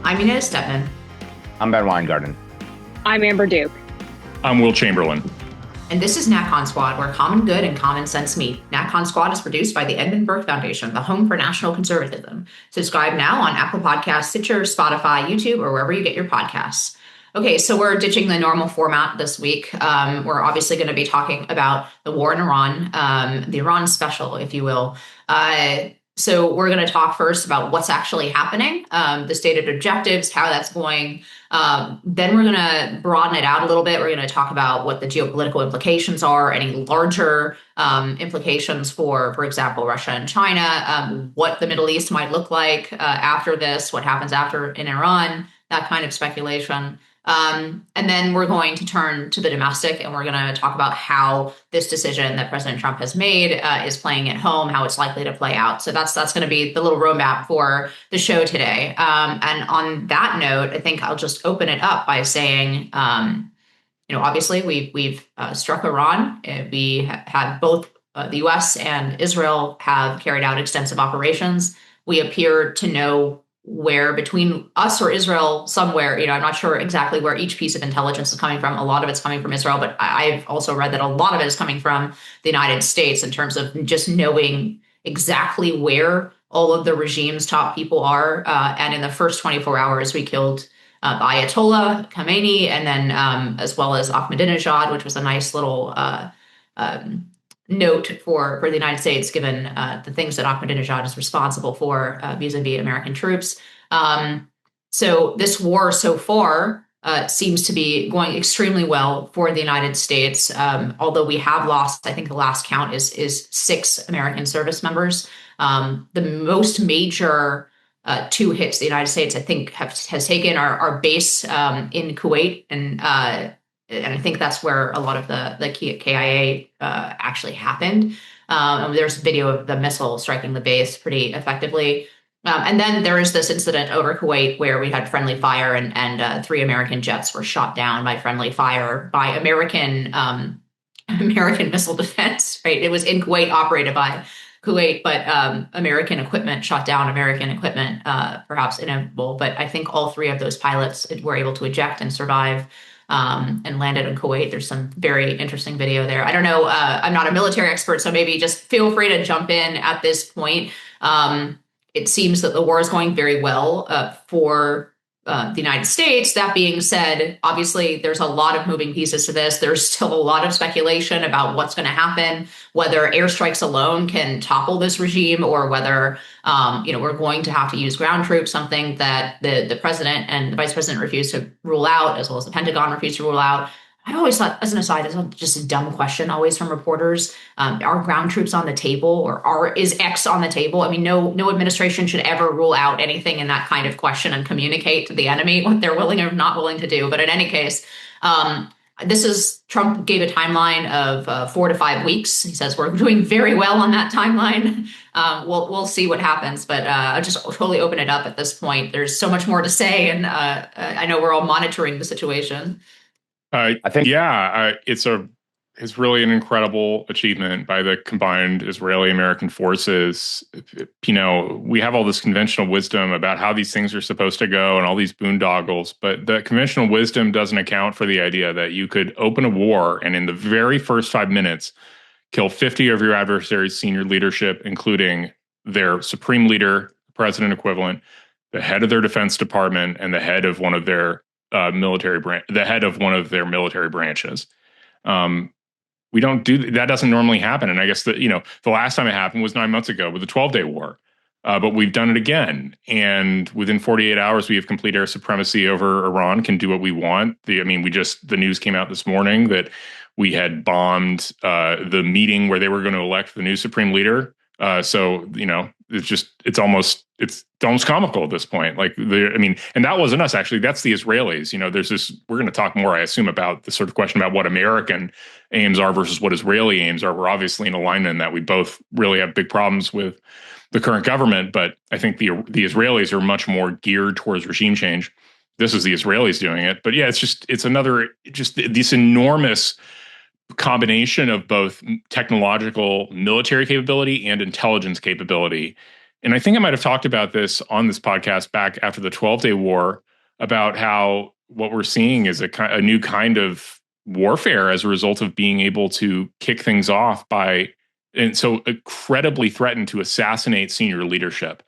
I'm Inez Stepman. I'm Ben Weingarten. I'm Amber Duke. I'm Will Chamberlain. And this is NatCon Squad, where common good and common sense meet. NatCon Squad is produced by the Edmund Burke Foundation, the home for national conservatism. Subscribe now on Apple Podcasts, Stitcher, Spotify, YouTube, or wherever you get your podcasts. Okay, so we're ditching the normal format this week. We're obviously going to be talking about the war in Iran, the Iran special, if you will. So we're going to talk first about what's actually happening, the stated objectives, how that's going. Then we're going to broaden it out a little bit. We're going to talk about what the geopolitical implications are, any larger implications for example, Russia and China, what the Middle East might look like after this, what happens after in Iran, that kind of speculation. And then we're going to turn to the domestic, and we're going to talk about how this decision that President Trump has made is playing at home, how it's likely to play out. So that's going to be the little roadmap for the show today. And on that note, I think I'll just open it up by saying, obviously we've struck Iran. We have both the U.S. and Israel have carried out extensive operations. We appear to know where between us or Israel somewhere, I'm not sure exactly where each piece of intelligence is coming from. A lot of it's coming from Israel, but I've also read that a lot of it is coming from the United States in terms of just knowing exactly where all of the regime's top people are. And in the first 24 hours, we killed Ayatollah Khamenei, and then as well as Ahmadinejad, which was a nice little note for the United States, given the things that Ahmadinejad is responsible for vis-a-vis American troops. So this war so far seems to be going extremely well for the United States, although we have lost, I think the last count is 6 American service members. The most major 2 hits the United States, I think, has taken our base in Kuwait, and I think that's where a lot of the KIA actually happened. And there's video of the missile striking the base pretty effectively. And then there is this incident over Kuwait where we had friendly fire, and 3 American jets were shot down by friendly fire by American missile defense. Right, it was in Kuwait, operated by Kuwait, but American equipment shot down American equipment, perhaps inevitable. But I think all 3 of those pilots were able to eject and survive. And landed in Kuwait. There's some very interesting video there. I don't know. I'm not a military expert, so maybe just feel free to jump in at this point. It seems that the war is going very well for the United States. That being said, obviously, there's a lot of moving pieces to this. There's still a lot of speculation about what's going to happen, whether airstrikes alone can topple this regime, or whether we're going to have to use ground troops, something that the president and the vice president refused to rule out, as well as the Pentagon refused to rule out. I always thought, as an aside, it's just a dumb question always from reporters. Are ground troops on the table, or is X on the table? I mean, no administration should ever rule out anything in that kind of question and communicate to the enemy what they're willing or not willing to do. But in any case, Trump gave a timeline of 4 to 5 weeks. He says we're doing very well on that timeline. We'll see what happens, but I'll just totally open it up at this point. There's so much more to say, and I know we're all monitoring the situation. I think, it's really an incredible achievement by the combined Israeli-American forces. We have all this conventional wisdom about how these things are supposed to go and all these boondoggles, but the conventional wisdom doesn't account for the idea that you could open a war and in the very first 5 minutes kill 50 of your adversaries' senior leadership, including their supreme leader, president equivalent, the head of their defense department, and the head of one of their military branches. We don't do that. Doesn't normally happen. And I guess the last time it happened was 9 months ago with the 12-day war. But we've done it again. And within 48 hours, we have complete air supremacy over Iran, can do what we want. The news came out this morning that we had bombed the meeting where they were going to elect the new supreme leader. It's almost comical at this point. And that wasn't us, actually. That's the Israelis. We're going to talk more, I assume, about the sort of question about what American aims are versus what Israeli aims are. We're obviously in alignment in that we both really have big problems with the current government, but I think the Israelis are much more geared towards regime change. This is the Israelis doing it. But yeah, it's another this enormous combination of both technological military capability and intelligence capability And I think I might have talked about this on this podcast back after the 12-Day War, about how what we're seeing is a new kind of warfare as a result of being able to kick things off by, and so incredibly threatened to assassinate senior leadership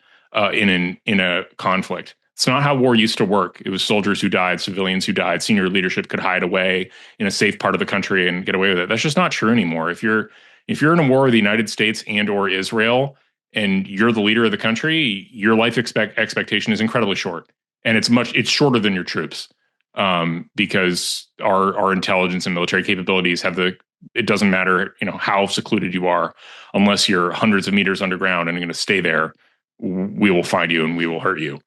in a conflict. It's not how war used to work. It was soldiers who died, civilians who died. Senior leadership could hide away in a safe part of the country and get away with it. That's just not true anymore. If you're in a war with the United States and or Israel, and you're the leader of the country, your life expectation is incredibly short, and it's shorter than your troops, because our intelligence and military capabilities it doesn't matter, how secluded you are, unless you're hundreds of meters underground and you're going to stay there, we will find you and we will hurt you.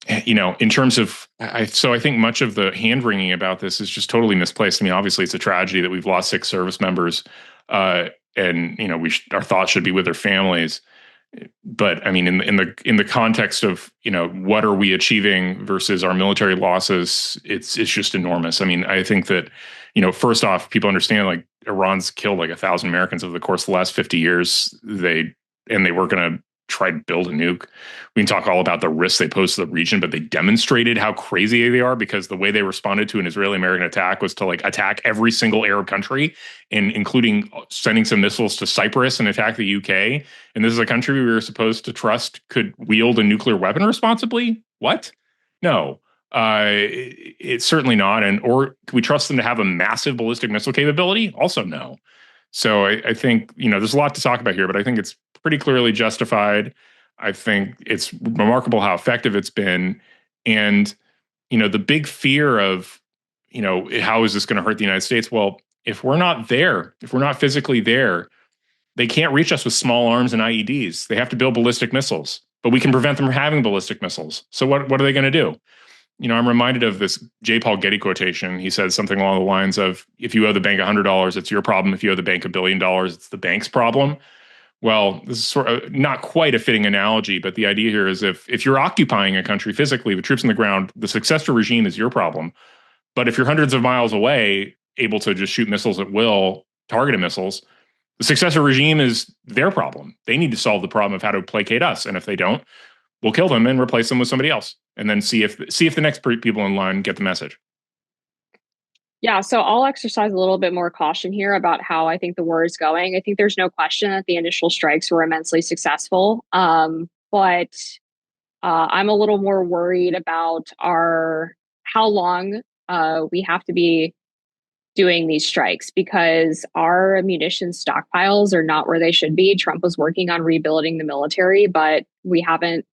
In terms of, I think much of the hand wringing about this is just totally misplaced. I mean, obviously it's a tragedy that we've lost 6 service members, and our thoughts should be with their families. But I mean, in the context of what are we achieving versus our military losses, it's just enormous. I mean, I think that first off, people understand like Iran's killed like 1,000 Americans over the course of the last 50 years. They were going to try to build a nuke. We can talk all about the risks they pose to the region, but they demonstrated how crazy they are, because the way they responded to an Israeli-American attack was to like attack every single Arab country, and including sending some missiles to Cyprus and attack the UK. And this is a country we were supposed to trust could wield a nuclear weapon responsibly? What? No. It's certainly not. Or can we trust them to have a massive ballistic missile capability? Also no. So I think, there's a lot to talk about here, but I think it's pretty clearly justified. I think it's remarkable how effective it's been. And, the big fear of, how is this going to hurt the United States? Well, if we're not physically there, they can't reach us with small arms and IEDs. They have to build ballistic missiles, but we can prevent them from having ballistic missiles. So what are they going to do? I'm reminded of this J. Paul Getty quotation. He said something along the lines of, if you owe the bank $100, it's your problem. If you owe the bank $1 billion, it's the bank's problem. Well, this is sort of not quite a fitting analogy, but the idea here is if you're occupying a country physically with troops on the ground, the successor regime is your problem. But if you're hundreds of miles away, able to just shoot missiles at will, targeted missiles, the successor regime is their problem. They need to solve the problem of how to placate us. And if they don't, we'll kill them and replace them with somebody else, and then see if the next people in line get the message. Yeah, so I'll exercise a little bit more caution here about how I think the war is going. I think there's no question that the initial strikes were immensely successful, but I'm a little more worried about how long we have to be doing these strikes, because our ammunition stockpiles are not where they should be. Trump was working on rebuilding the military, but we haven't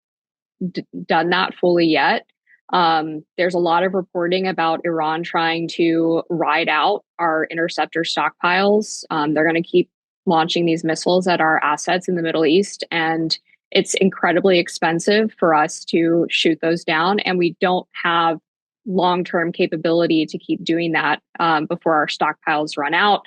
done that fully yet. There's a lot of reporting about Iran trying to ride out our interceptor stockpiles. They're going to keep launching these missiles at our assets in the Middle East, and it's incredibly expensive for us to shoot those down, and we don't have long-term capability to keep doing that before our stockpiles run out.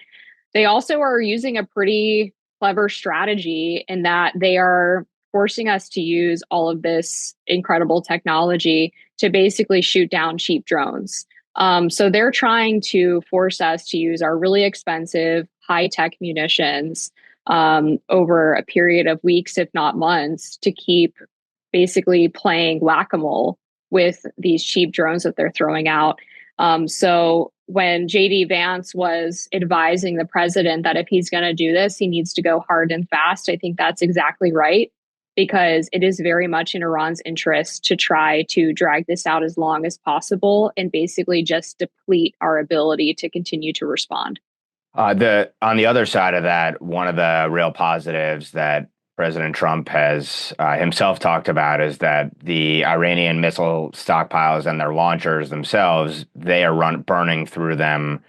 They also are using a pretty clever strategy in that they are forcing us to use all of this incredible technology to basically shoot down cheap drones. So they're trying to force us to use our really expensive, high-tech munitions over a period of weeks, if not months, to keep basically playing whack-a-mole with these cheap drones that they're throwing out. So when JD Vance was advising the president that if he's going to do this, he needs to go hard and fast, I think that's exactly right, because it is very much in Iran's interest to try to drag this out as long as possible and basically just deplete our ability to continue to respond. On the other side of that, one of the real positives that President Trump has himself talked about is that the Iranian missile stockpiles and their launchers themselves, they are burning through them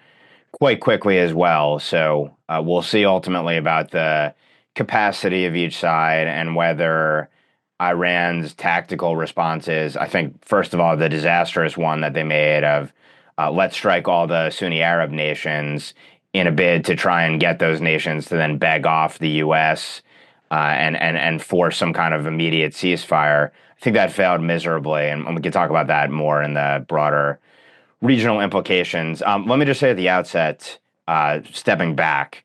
quite quickly as well. So we'll see ultimately about the capacity of each side and whether Iran's tactical responses, I think, first of all, the disastrous one that they made of let's strike all the Sunni Arab nations in a bid to try and get those nations to then beg off the U.S., and force some kind of immediate ceasefire. I think that failed miserably, and we can talk about that more in the broader regional implications. Let me just say at the outset, stepping back,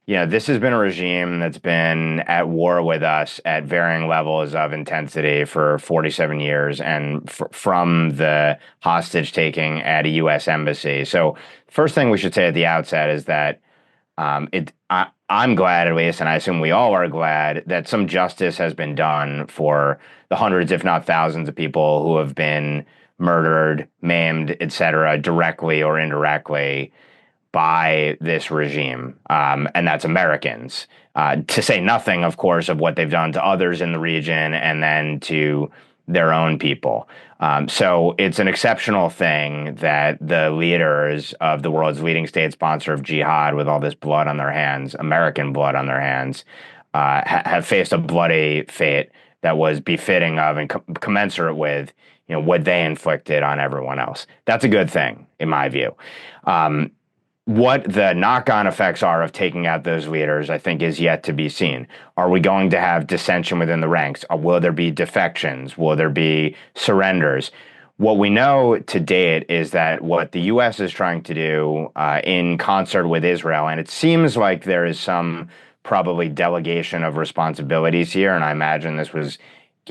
this has been a regime that's been at war with us at varying levels of intensity for 47 years, and from the hostage taking at a U.S. embassy. So, first thing we should say at the outset is that I'm glad, at least, and I assume we all are glad, that some justice has been done for the hundreds, if not thousands, of people who have been murdered, maimed, etc., directly or indirectly by this regime, and that's Americans. To say nothing, of course, of what they've done to others in the region and then to their own people. So it's an exceptional thing that the leaders of the world's leading state sponsor of jihad, with all this blood on their hands, American blood on their hands, have faced a bloody fate that was befitting of and commensurate with what they inflicted on everyone else. That's a good thing, in my view. What the knock-on effects are of taking out those leaders, I think, is yet to be seen. Are we going to have dissension within the ranks? Will there be defections? Will there be surrenders? What we know to date is that what the U.S. is trying to do in concert with Israel, and it seems like there is some probably delegation of responsibilities here, and I imagine this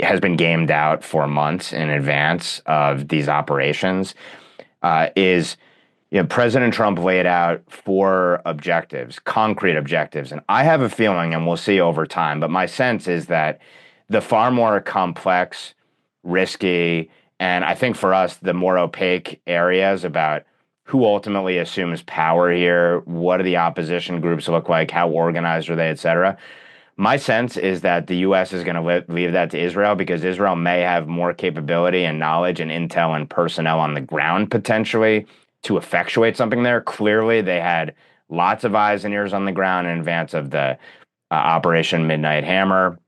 has been gamed out for months in advance of these operations, is President Trump laid out 4 objectives, concrete objectives. And I have a feeling, and we'll see over time, but my sense is that the far more complex, risky, and I think for us, the more opaque areas about who ultimately assumes power here, what do the opposition groups look like, how organized are they, et cetera. My sense is that the U.S. is going to leave that to Israel, because Israel may have more capability and knowledge and intel and personnel on the ground potentially to effectuate something there. Clearly, they had lots of eyes and ears on the ground in advance of the Operation Midnight Hammer.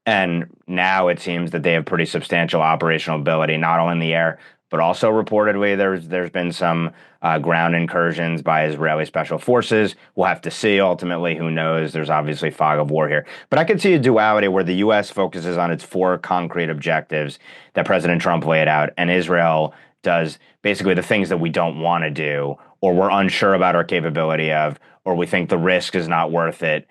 And now it seems that they have pretty substantial operational ability, not only in the air, but also reportedly there's been some ground incursions by Israeli special forces. We'll have to see ultimately. Who knows? There's obviously fog of war here. But I could see a duality where the U.S. focuses on its 4 concrete objectives that President Trump laid out, and Israel does basically the things that we don't want to do, or we're unsure about our capability of, or we think the risk is not worth it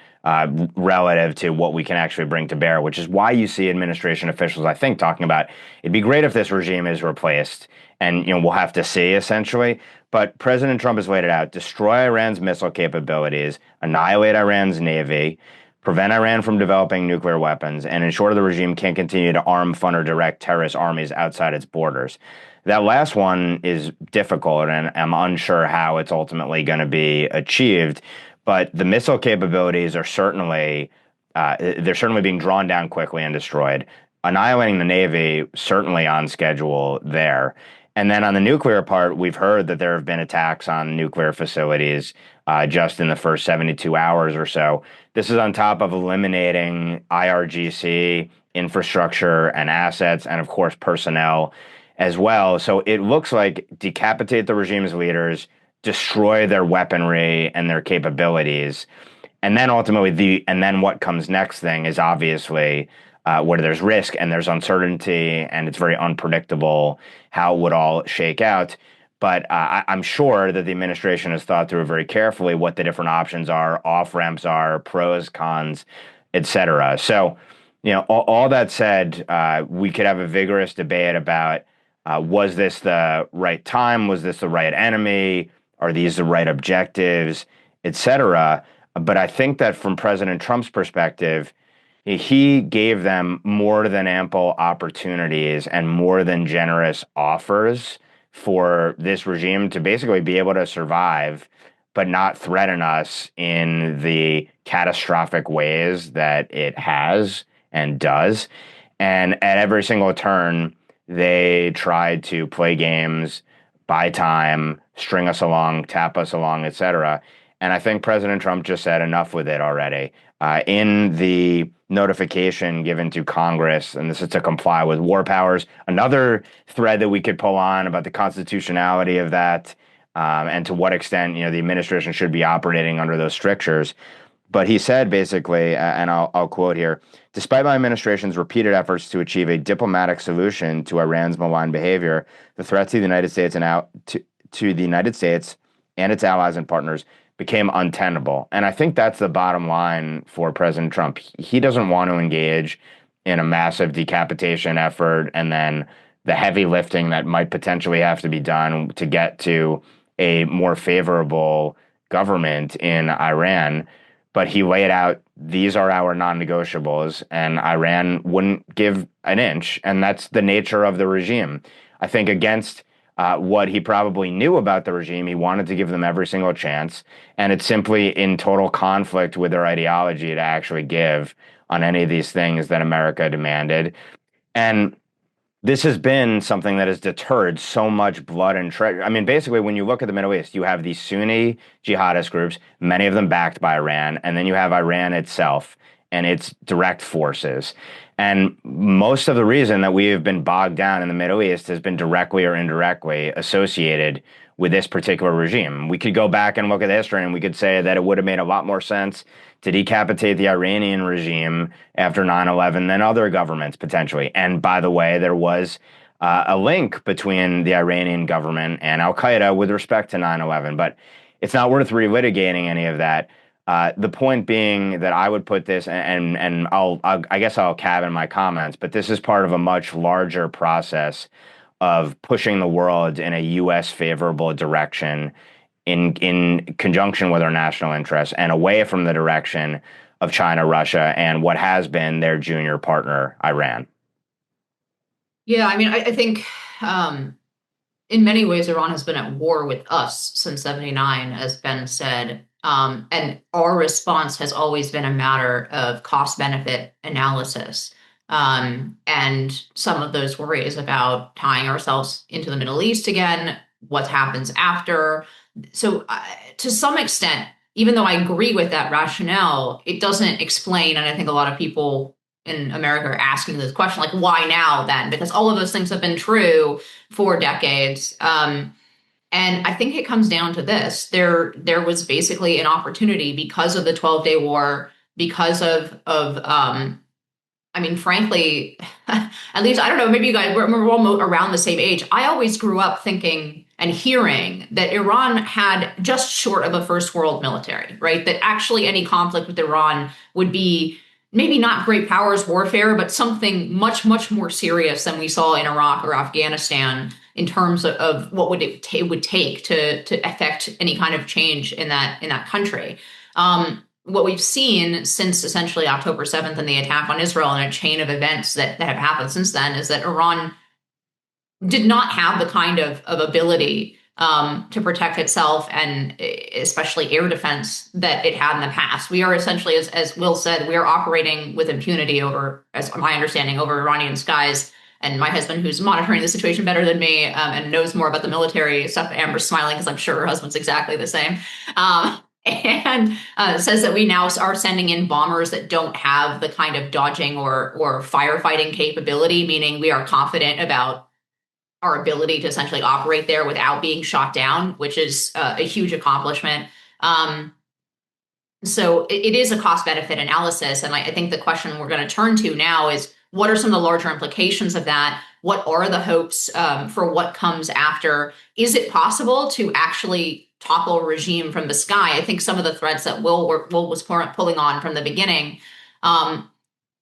relative to what we can actually bring to bear, which is why you see administration officials, I think, talking about it'd be great if this regime is replaced, and we'll have to see, essentially. But President Trump has laid it out: destroy Iran's missile capabilities, annihilate Iran's navy, prevent Iran from developing nuclear weapons, and ensure the regime can't continue to arm, fund, or direct terrorist armies outside its borders. That last one is difficult, and I'm unsure how it's ultimately going to be achieved. But the missile capabilities are certainly being drawn down quickly and destroyed. Annihilating the Navy, certainly on schedule there. And then on the nuclear part, we've heard that there have been attacks on nuclear facilities just in the first 72 hours or so. This is on top of eliminating IRGC infrastructure and assets, and of course personnel as well. So it looks like decapitate the regime's leaders, destroy their weaponry and their capabilities, and then ultimately what comes next thing is obviously where there's risk and there's uncertainty and it's very unpredictable how it would all shake out. But I'm sure that the administration has thought through very carefully what the different options are, off-ramps are, pros, cons, et cetera. So, all that said, we could have a vigorous debate about was this the right time? Was this the right enemy? Are these the right objectives, et cetera? But I think that from President Trump's perspective, he gave them more than ample opportunities and more than generous offers for this regime to basically be able to survive, but not threaten us in the catastrophic ways that it has and does. And at every single turn, they tried to play games, buy time, string us along, tap us along, et cetera. And I think President Trump just said enough with it already. In the notification given to Congress, and this is to comply with war powers, another thread that we could pull on about the constitutionality of that, and to what extent the administration should be operating under those strictures. But he said basically, and I'll quote here: despite my administration's repeated efforts to achieve a diplomatic solution to Iran's malign behavior, the threat to the United States and to the United States and its allies and partners became untenable. And I think that's the bottom line for President Trump. He doesn't want to engage in a massive decapitation effort and then the heavy lifting that might potentially have to be done to get to a more favorable government in Iran. But he laid out, these are our non-negotiables, and Iran wouldn't give an inch. And that's the nature of the regime. I think against what he probably knew about the regime, he wanted to give them every single chance. And it's simply in total conflict with their ideology to actually give on any of these things that America demanded. And this has been something that has deterred so much blood and treasure. I mean, basically, when you look at the Middle East, you have these Sunni jihadist groups, many of them backed by Iran, and then you have Iran itself and its direct forces. And most of the reason that we have been bogged down in the Middle East has been directly or indirectly associated with this particular regime. We could go back and look at history and we could say that it would have made a lot more sense to decapitate the Iranian regime after 9/11 than other governments potentially. And by the way, there was a link between the Iranian government and Al-Qaeda with respect to 9/11, but it's not worth relitigating any of that. The point being that I would put this, and I guess I'll cabin my comments, but this is part of a much larger process of pushing the world in a U.S. favorable direction in conjunction with our national interests and away from the direction of China, Russia, and what has been their junior partner, Iran. Yeah, I mean, I think in many ways, Iran has been at war with us since 79, as Ben said. And our response has always been a matter of cost-benefit analysis. And some of those worries about tying ourselves into the Middle East again, what happens after. So to some extent, even though I agree with that rationale, it doesn't explain, and I think a lot of people in America are asking this question, like, why now then? Because all of those things have been true for decades. And I think it comes down to this. There was basically an opportunity because of the 12-day war, because of I mean, frankly, at least, I don't know, maybe you guys, we're all around the same age. I always grew up thinking and hearing that Iran had just short of a first world military, right? That actually any conflict with Iran would be maybe not great powers warfare, but something much, much more serious than we saw in Iraq or Afghanistan in terms of what would it would take to affect any kind of change in that country. What we've seen since essentially October 7th and the attack on Israel and a chain of events that have happened since then is that Iran did not have the kind of ability to protect itself and especially air defense that it had in the past. We are essentially, as Will said, we are operating with impunity over, as my understanding, over Iranian skies. And my husband, who's monitoring the situation better than me and knows more about the military stuff, Amber's smiling because I'm sure her husband's exactly the same. And says that we now are sending in bombers that don't have the kind of dodging or firefighting capability, meaning we are confident about our ability to essentially operate there without being shot down, which is a huge accomplishment. So it is a cost-benefit analysis. And I think the question we're going to turn to now is, what are some of the larger implications of that? What are the hopes for what comes after? Is it possible to actually topple a regime from the sky? I think some of the threads that Will was pulling on from the beginning. I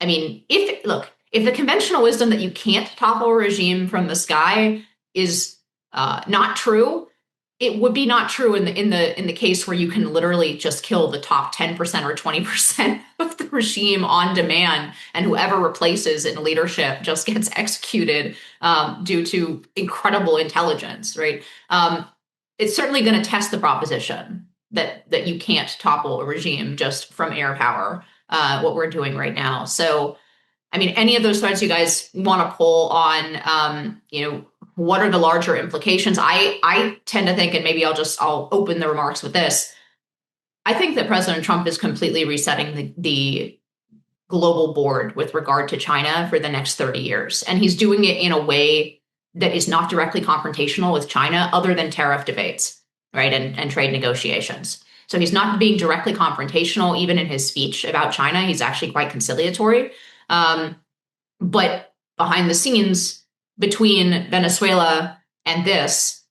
mean, if the conventional wisdom that you can't topple a regime from the sky is not true, it would be not true in the case where you can literally just kill the top 10% or 20% of the regime on demand, and whoever replaces in leadership just gets executed due to incredible intelligence, right? It's certainly going to test the proposition that you can't topple a regime just from air power, what we're doing right now. So, I mean, any of those threads you guys want to pull on, what are the larger implications? I tend to think, and maybe I'll open the remarks with this. I think that President Trump is completely resetting the global board with regard to China for the next 30 years. And he's doing it in a way that is not directly confrontational with China other than tariff debates, right, and trade negotiations. So he's not being directly confrontational, even in his speech about China. He's actually quite conciliatory. But behind the scenes, between Venezuela and this,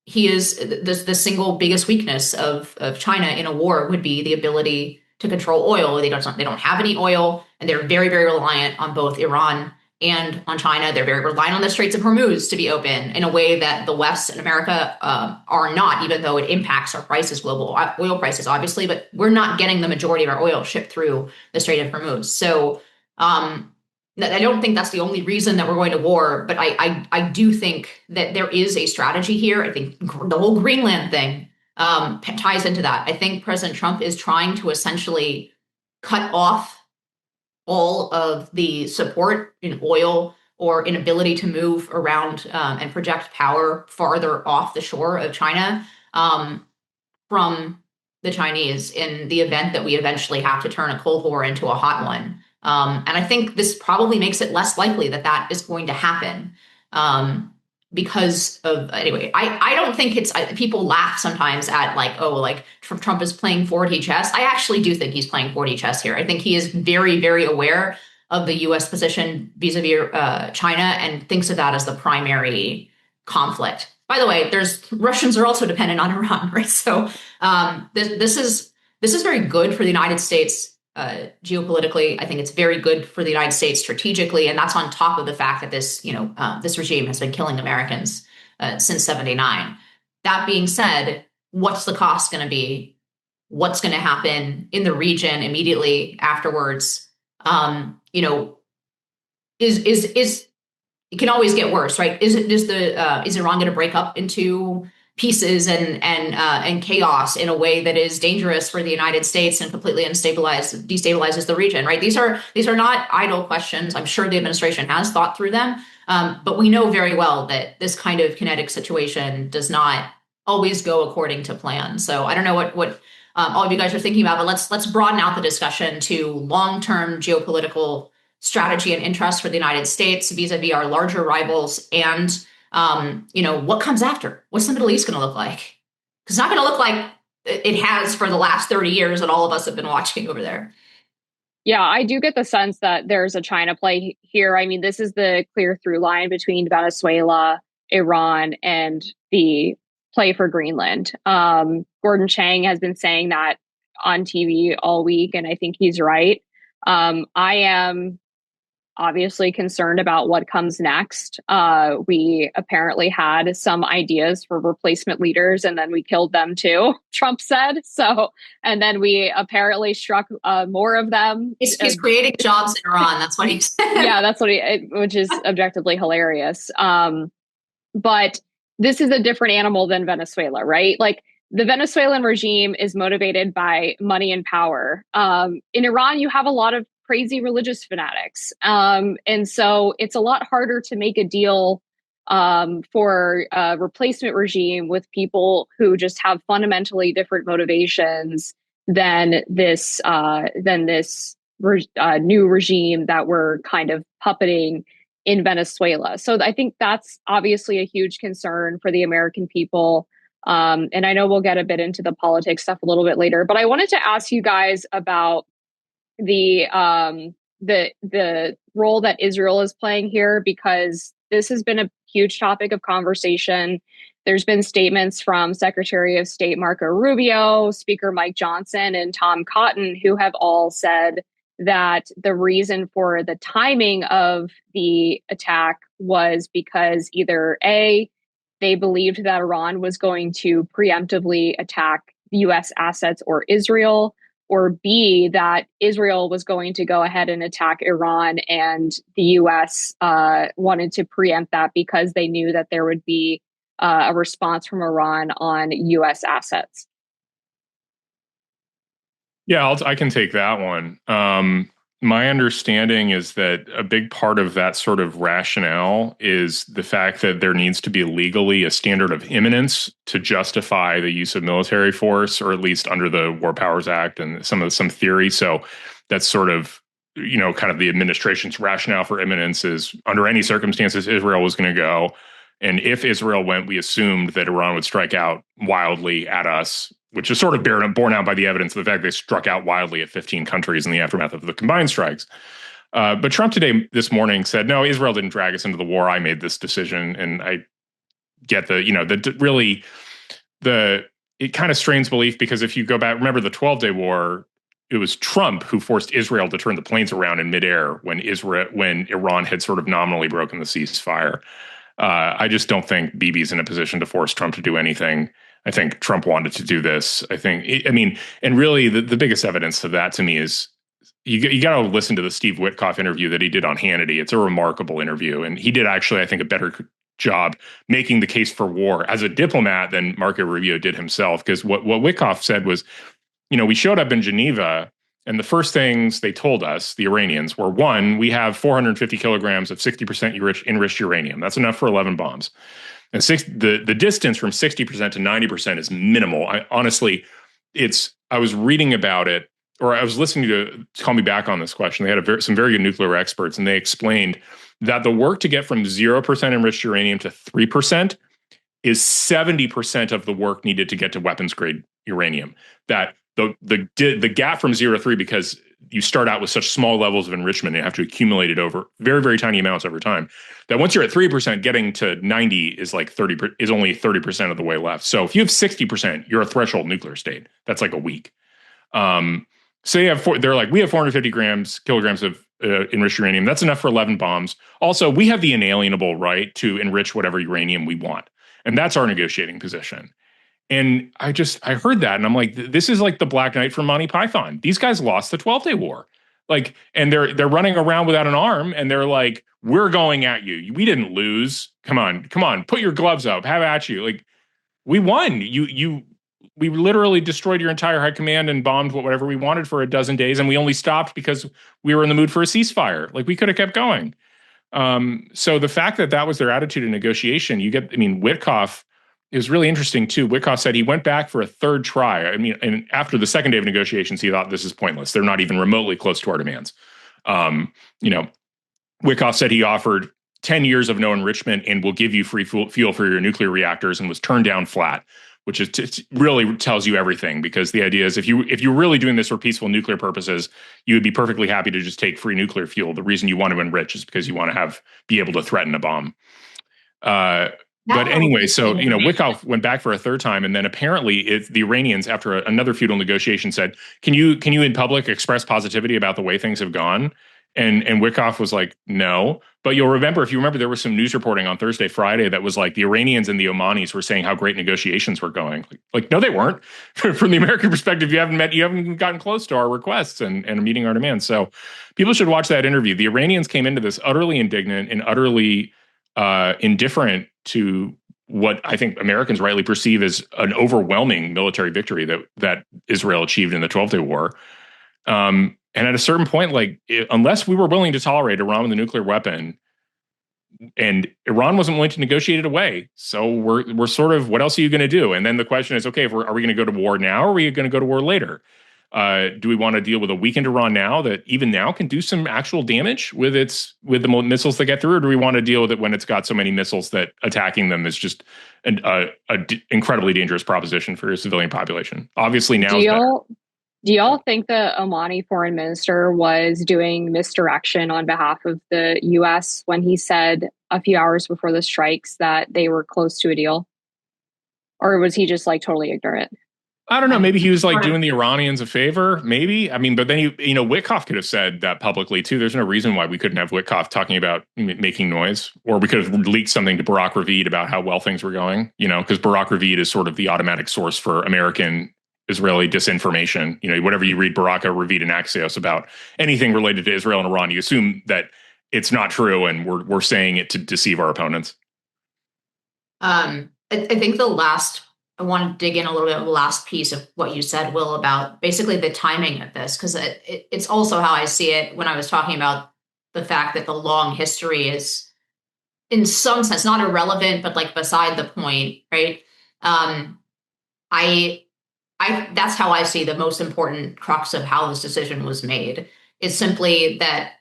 he is the single biggest weakness of China in a war would be the ability to control oil. They don't have any oil, and they're very, very reliant on both Iran and on China. They're very reliant on the Straits of Hormuz to be open in a way that the West and America are not, even though it impacts our prices, global oil prices, obviously. But we're not getting the majority of our oil shipped through the Strait of Hormuz. So I don't think that's the only reason that we're going to war, but I do think that there is a strategy here. I think the whole Greenland thing ties into that. I think President Trump is trying to essentially cut off all of the support in oil or inability to move around and project power farther off the shore of China from the Chinese in the event that we eventually have to turn a Cold War into a hot one. And I think this probably makes it less likely that that is going to happen because of, anyway, I don't think people laugh sometimes at like, oh, like Trump is playing 4D chess. I actually do think he's playing 4D chess here. I think he is very, very aware of the U.S. position vis-a-vis China and thinks of that as the primary conflict. By the way, Russians are also dependent on Iran, right? So this is very good for the United States geopolitically. I think it's very good for the United States strategically, and that's on top of the fact that this regime has been killing Americans since '79. That being said, what's the cost going to be? What's going to happen in the region immediately afterwards? Is it can always get worse, right? Is Iran going to break up into pieces and chaos in a way that is dangerous for the United States and completely destabilizes the region, right? These are not idle questions. I'm sure the administration has thought through them, but we know very well that this kind of kinetic situation does not always go according to plan. So I don't know what all of you guys are thinking about, but let's broaden out the discussion to long-term geopolitical strategy and interest for the United States vis-a-vis our larger rivals and what comes after? What's the Middle East going to look like? Because it's not going to look like it has for the last 30 years that all of us have been watching over there. Yeah, I do get the sense that there's a China play here. I mean, this is the clear through line between Venezuela, Iran, and the play for Greenland. Gordon Chang has been saying that on TV all week, and I think he's right. I am obviously concerned about what comes next. We apparently had some ideas for replacement leaders and then we killed them too, Trump said. So, and then we apparently struck more of them. He's creating jobs in Iran. That's what he said. Yeah, that's what which is objectively hilarious. But this is a different animal than Venezuela, right? Like the Venezuelan regime is motivated by money and power. In Iran, you have a lot of crazy religious fanatics. And so it's a lot harder to make a deal for a replacement regime with people who just have fundamentally different motivations than this new regime that we're kind of puppeting in Venezuela. So I think that's obviously a huge concern for the American people. And I know we'll get a bit into the politics stuff a little bit later, but I wanted to ask you guys about the role that Israel is playing here, because this has been a huge topic of conversation. There's been statements from Secretary of State Marco Rubio, Speaker Mike Johnson, and Tom Cotton, who have all said that the reason for the timing of the attack was because either A, they believed that Iran was going to preemptively attack U.S. assets or Israel, or B, that Israel was going to go ahead and attack Iran and the U.S. Wanted to preempt that because they knew that there would be a response from Iran on U.S. assets. Yeah, I can take that one. My understanding is that a big part of that sort of rationale is the fact that there needs to be legally a standard of imminence to justify the use of military force, or at least under the War Powers Act and some theory. So that's sort of, kind of the administration's rationale for imminence is under any circumstances, Israel was going to go. And if Israel went, we assumed that Iran would strike out wildly at us, which is sort of borne out by the evidence of the fact they struck out wildly at 15 countries in the aftermath of the combined strikes. But Trump this morning said, no, Israel didn't drag us into the war. I made this decision. And get it kind of strains belief, because if you go back, remember the 12-day war, it was Trump who forced Israel to turn the planes around in midair when Iran had sort of nominally broken the ceasefire. I just don't think Bibi's in a position to force Trump to do anything. I think Trump wanted to do this. And really the biggest evidence of that to me is you got to listen to the Steve Witkoff interview that he did on Hannity. It's a remarkable interview. And he did actually, I think, a better job making the case for war as a diplomat than Marco Rubio did himself. Because what Witkoff said was, we showed up in Geneva, and the first things they told us, the Iranians, were, one, we have 450 kilograms of 60% enriched uranium. That's enough for 11 bombs. And the distance from 60% to 90% is minimal. I was reading about it, or I was listening to Call Me Back on this question. They had some very good nuclear experts, and they explained that the work to get from 0% enriched uranium to 3% is 70% of the work needed to get to weapons grade uranium. That the gap from 0 to 3, because you start out with such small levels of enrichment and have to accumulate it over very, very tiny amounts over time, that once you're at 3%, getting to 90 is like is only 30% of the way left. So if you have 60%, you're a threshold nuclear state. That's like a week. So they're like, we have 450 kilograms of enriched uranium. That's enough for 11 bombs. Also, we have the inalienable right to enrich whatever uranium we want. And that's our negotiating position. And I heard that, and I'm like, this is like the Black Knight from Monty Python. These guys lost the 12-day war. And they're running around without an arm, and they're like, we're going at you. We didn't lose. Come on, put your gloves up, have at you. Like, we won. We literally destroyed your entire high command and bombed whatever we wanted for a dozen days, and we only stopped because we were in the mood for a ceasefire. Like, we could have kept going. So the fact that was their attitude in negotiation, Witkoff is really interesting too. Witkoff said he went back for a third try. And after the second day of negotiations, he thought, this is pointless. They're not even remotely close to our demands. Witkoff said he offered 10 years of no enrichment and will give you free fuel for your nuclear reactors, and was turned down flat, which really tells you everything, because the idea is if you're really doing this for peaceful nuclear purposes, you would be perfectly happy to just take free nuclear fuel. The reason you want to enrich is because you want to be able to threaten a bomb. But anyway, so, Witkoff went back for a third time, and then apparently the Iranians, after another futile negotiation, said, can you in public express positivity about the way things have gone? And Witkoff was like, no. But if you remember, there was some news reporting on Thursday, Friday that was like the Iranians and the Omanis were saying how great negotiations were going. Like no, they weren't. From the American perspective, you haven't gotten close to our requests and meeting our demands. So people should watch that interview. The Iranians came into this utterly indignant and utterly indifferent to what I think Americans rightly perceive as an overwhelming military victory that Israel achieved in the 12-day war. And at a certain point, unless we were willing to tolerate Iran with a nuclear weapon, and Iran wasn't willing to negotiate it away, so we're sort of, what else are you going to do? And then the question is, okay, are we going to go to war now, or are we going to go to war later? Do we want to deal with a weakened Iran now that even now can do some actual damage with the missiles that get through, or do we want to deal with it when it's got so many missiles that attacking them is just an incredibly dangerous proposition for your civilian population? Obviously, now is better. Do y'all think the Omani foreign minister was doing misdirection on behalf of the U.S. when he said a few hours before the strikes that they were close to a deal? Or was he just totally ignorant? I don't know. Maybe he was doing the Iranians a favor. Maybe. But then Witkoff could have said that publicly too. There's no reason why we couldn't have Witkoff talking about making noise, or we could have leaked something to Barack Ravid about how well things were going. Because Barack Ravid is sort of the automatic source for American Israeli disinformation. Whatever you read Barack Ravid and Axios about anything related to Israel and Iran, you assume that it's not true, and we're saying it to deceive our opponents. I think I want to dig in a little bit of the last piece of what you said, Will, about basically the timing of this, because it's also how I see it when I was talking about the fact that the long history is, in some sense, not irrelevant, but beside the point, right? That's how I see the most important crux of how this decision was made, is simply that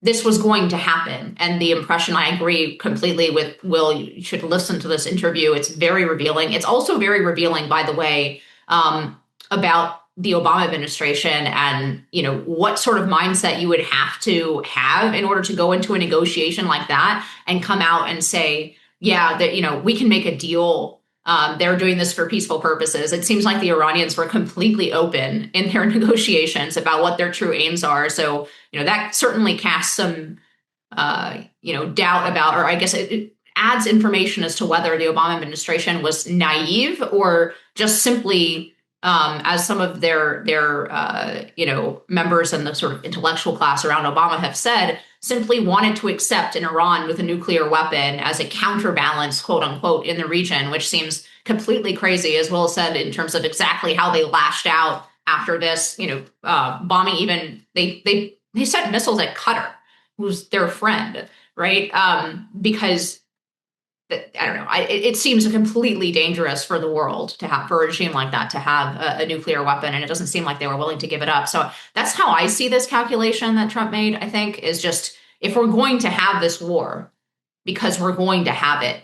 this was going to happen. And the impression, I agree completely with Will, you should listen to this interview. It's very revealing. It's also very revealing, by the way, about the Obama administration and, what sort of mindset you would have to have in order to go into a negotiation like that and come out and say, yeah, that, we can make a deal. They're doing this for peaceful purposes. It seems like the Iranians were completely open in their negotiations about what their true aims are. So, that certainly casts some, doubt about, or I guess it adds information as to whether the Obama administration was naive or just simply, as some of their members and the sort of intellectual class around Obama have said, simply wanted to accept an Iran with a nuclear weapon as a counterbalance, quote unquote, in the region, which seems completely crazy, as Will said, in terms of exactly how they lashed out after this, bombing. Even they sent missiles at Qatar, who's their friend, right? Because I don't know. It seems completely dangerous for the world to have, for a regime like that, to have a nuclear weapon, and it doesn't seem like they were willing to give it up. So that's how I see this calculation that Trump made. I think is just, if we're going to have this war, because we're going to have it,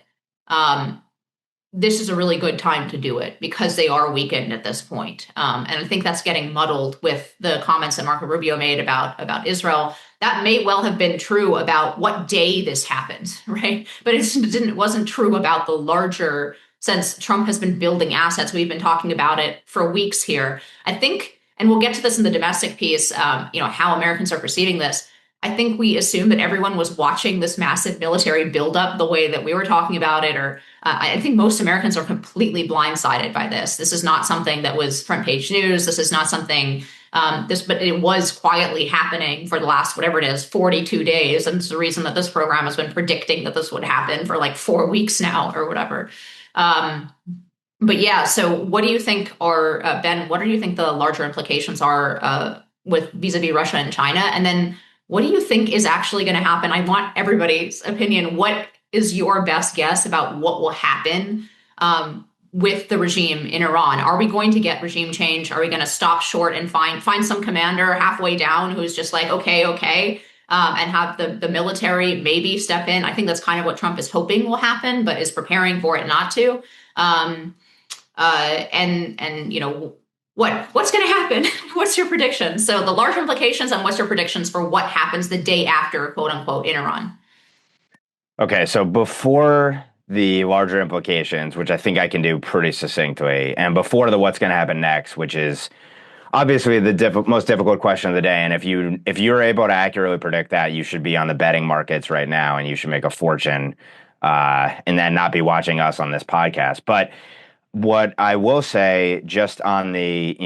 this is a really good time to do it because they are weakened at this point. And I think that's getting muddled with the comments that Marco Rubio made about Israel. That may well have been true about what day this happened, right? But it wasn't true about the larger sense. Trump has been building assets. We've been talking about it for weeks here. I think, and we'll get to this in the domestic piece, how Americans are perceiving this. I think we assume that everyone was watching this massive military buildup the way that we were talking about it, or I think most Americans are completely blindsided by this. This is not something that was front page news. This is not something, but it was quietly happening for the last, whatever it is, 42 days. And it's the reason that this program has been predicting that this would happen for like 4 weeks now or whatever. But yeah, so what do you think Ben, what do you think the larger implications are with vis-a-vis Russia and China? And then what do you think is actually going to happen? I want everybody's opinion. What is your best guess about what will happen with the regime in Iran? Are we going to get regime change? Are we going to stop short and find some commander halfway down who's just like, okay, and have the military maybe step in? I think that's kind of what Trump is hoping will happen, but is preparing for it not to. What's going to happen? What's your prediction? So the large implications, and what's your predictions for what happens the day after, quote unquote, in Iran? Okay, so before the larger implications, which I think I can do pretty succinctly, and before the what's going to happen next, which is obviously the most difficult question of the day, and if you're able to accurately predict that, you should be on the betting markets right now, and you should make a fortune, and then not be watching us on this podcast. But what I will say, just on the,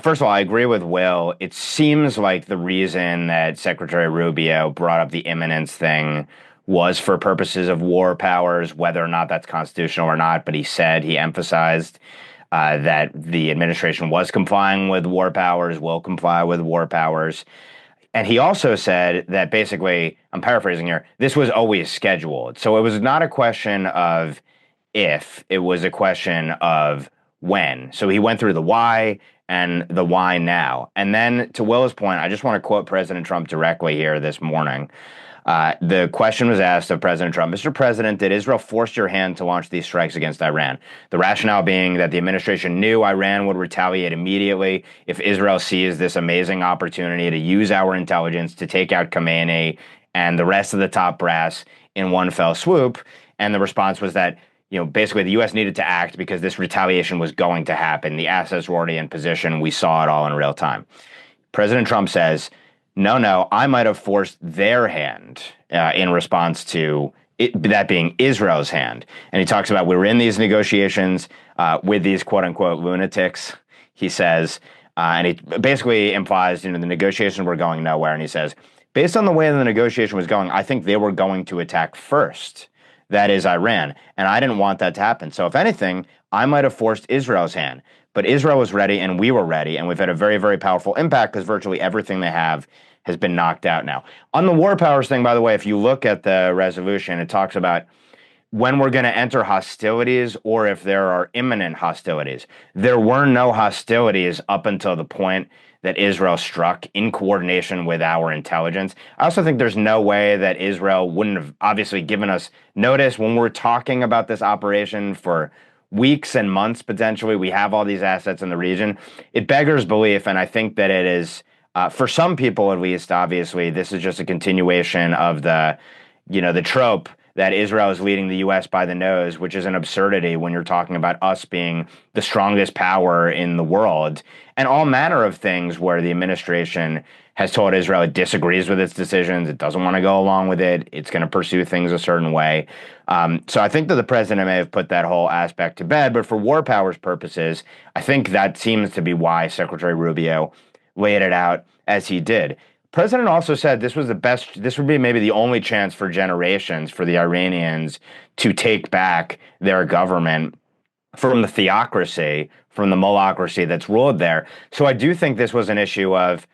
first of all, I agree with Will. It seems like the reason that Secretary Rubio brought up the imminence thing was for purposes of war powers, whether or not that's constitutional or not. But he emphasized that the administration was complying with war powers, will comply with war powers. And he also said that basically, I'm paraphrasing here, this was always scheduled. So it was not a question of if, it was a question of when. So he went through the why and the why now. And then to Will's point, I just want to quote President Trump directly here this morning. The question was asked of President Trump, Mr. President, did Israel force your hand to launch these strikes against Iran? The rationale being that the administration knew Iran would retaliate immediately if Israel seized this amazing opportunity to use our intelligence to take out Khamenei and the rest of the top brass in one fell swoop. And the response was that, basically the U.S. needed to act because this retaliation was going to happen. The assets were already in position. We saw it all in real time. President Trump says, no, I might have forced their hand in response to that being Israel's hand. And he talks about we were in these negotiations with these quote unquote lunatics, he says, and he basically implies, the negotiations were going nowhere. And he says, based on the way the negotiation was going, I think they were going to attack first. That is Iran. And I didn't want that to happen. So if anything, I might have forced Israel's hand. But Israel was ready and we were ready. And we've had a very, very powerful impact because virtually everything they have has been knocked out now. On the war powers thing, by the way, if you look at the resolution, it talks about when we're going to enter hostilities or if there are imminent hostilities. There were no hostilities up until the point that Israel struck in coordination with our intelligence. I also think there's no way that Israel wouldn't have obviously given us notice when we're talking about this operation for weeks and months, potentially. We have all these assets in the region. It beggars belief, and I think that it is, for some people at least, obviously, this is just a continuation of the trope that Israel is leading the U.S. by the nose, which is an absurdity when you're talking about us being the strongest power in the world, and all manner of things where the administration has told Israel it disagrees with its decisions, it doesn't want to go along with it, it's going to pursue things a certain way. So I think that the president may have put that whole aspect to bed, but for war powers purposes, I think that seems to be why Secretary Rubio laid it out as he did. President also said this was this would be maybe the only chance for generations for the Iranians to take back their government from the theocracy, from the mullahocracy that's ruled there. So I do think this was an issue of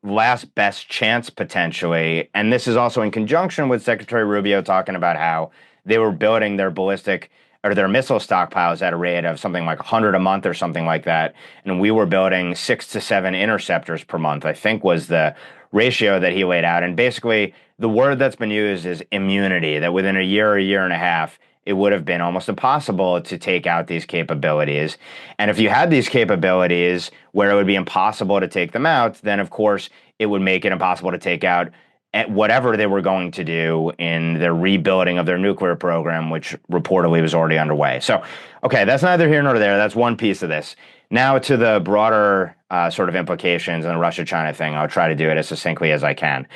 last best chance potentially. And this is also in conjunction with Secretary Rubio talking about how they were building their ballistic or their missile stockpiles at a rate of something like 100 a month or something like that. And we were building 6 to 7 interceptors per month, I think was the ratio that he laid out. And basically, the word that's been used is immunity, that within a year and a half, it would have been almost impossible to take out these capabilities. And if you had these capabilities where it would be impossible to take them out, then of course it would make it impossible to take out at whatever they were going to do in their rebuilding of their nuclear program, which reportedly was already underway. So, okay, that's neither here nor there. That's one piece of this. Now to the broader sort of implications and the Russia-China thing. I'll try to do it as succinctly as I can.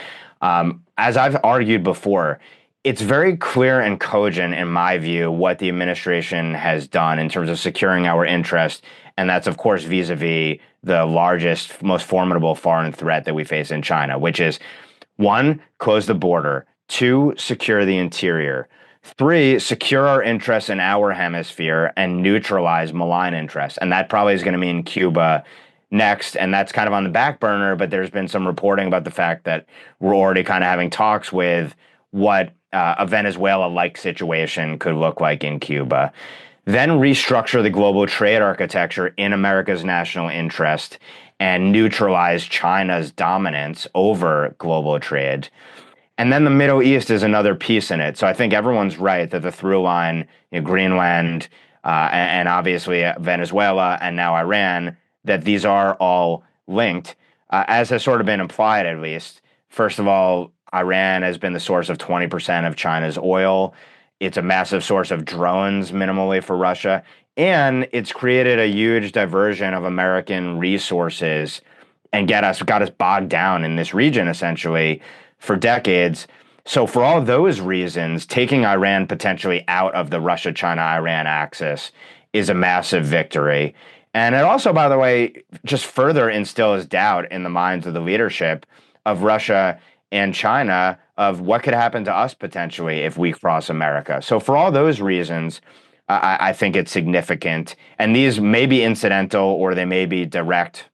As I've argued before, it's very clear and cogent, in my view, what the administration has done in terms of securing our interest. And that's, of course, vis-a-vis the largest, most formidable foreign threat that we face in China, which is 1, close the border, 2, secure the interior, 3, secure our interests in our hemisphere and neutralize malign interests. And that probably is going to mean Cuba next. And that's kind of on the back burner, but there's been some reporting about the fact that we're already kind of having talks with what a Venezuela-like situation could look like in Cuba. Then restructure the global trade architecture in America's national interest and neutralize China's dominance over global trade. And then the Middle East is another piece in it. So I think everyone's right that the through line, Greenland, and obviously Venezuela and now Iran, that these are all linked, as has sort of been implied at least. First of all, Iran has been the source of 20% of China's oil. It's a massive source of drones, minimally, for Russia. And it's created a huge diversion of American resources and got us bogged down in this region, essentially, for decades. So for all those reasons, taking Iran potentially out of the Russia-China-Iran axis is a massive victory. And it also, by the way, just further instills doubt in the minds of the leadership of Russia and China of what could happen to us potentially if we cross America. So for all those reasons, I think it's significant. And these may be incidental or they may be direct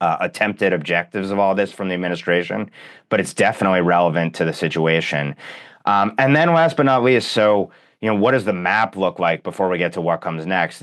attempted objectives of all this from the administration, but it's definitely relevant to the situation. And then last but not least, so, what does the map look like before we get to what comes next?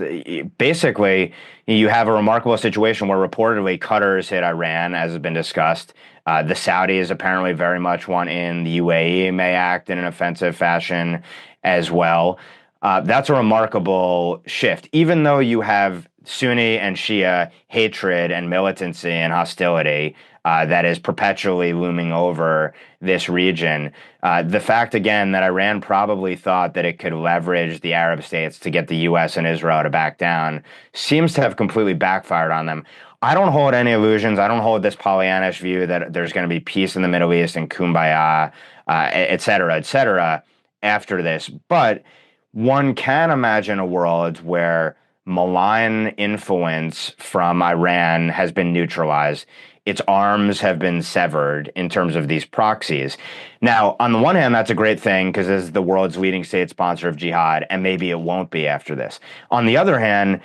Basically, you have a remarkable situation where reportedly Qatar's hit Iran, as has been discussed. The Saudis apparently very much want in. The UAE may act in an offensive fashion as well. That's a remarkable shift. Even though you have Sunni and Shia hatred and militancy and hostility that is perpetually looming over this region, the fact, again, that Iran probably thought that it could leverage the Arab states to get the U.S. and Israel to back down seems to have completely backfired on them. I don't hold any illusions. I don't hold this Pollyannish view that there's going to be peace in the Middle East and kumbaya, et cetera, after this. But one can imagine a world where malign influence from Iran has been neutralized. Its arms have been severed in terms of these proxies. Now, on the one hand, that's a great thing because this is the world's leading state sponsor of jihad, and maybe it won't be after this. On the other hand,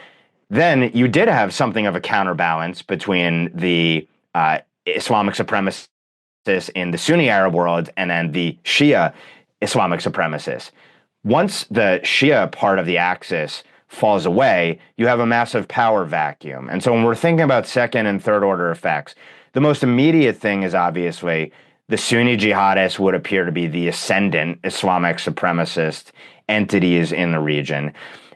then you did have something of a counterbalance between the Islamic supremacists in the Sunni Arab world and then the Shia Islamic supremacists. Once the Shia part of the axis falls away, you have a massive power vacuum. And so when we're thinking about second and third order effects, the most immediate thing is obviously the Sunni jihadists would appear to be the ascendant Islamic supremacist entities in the region.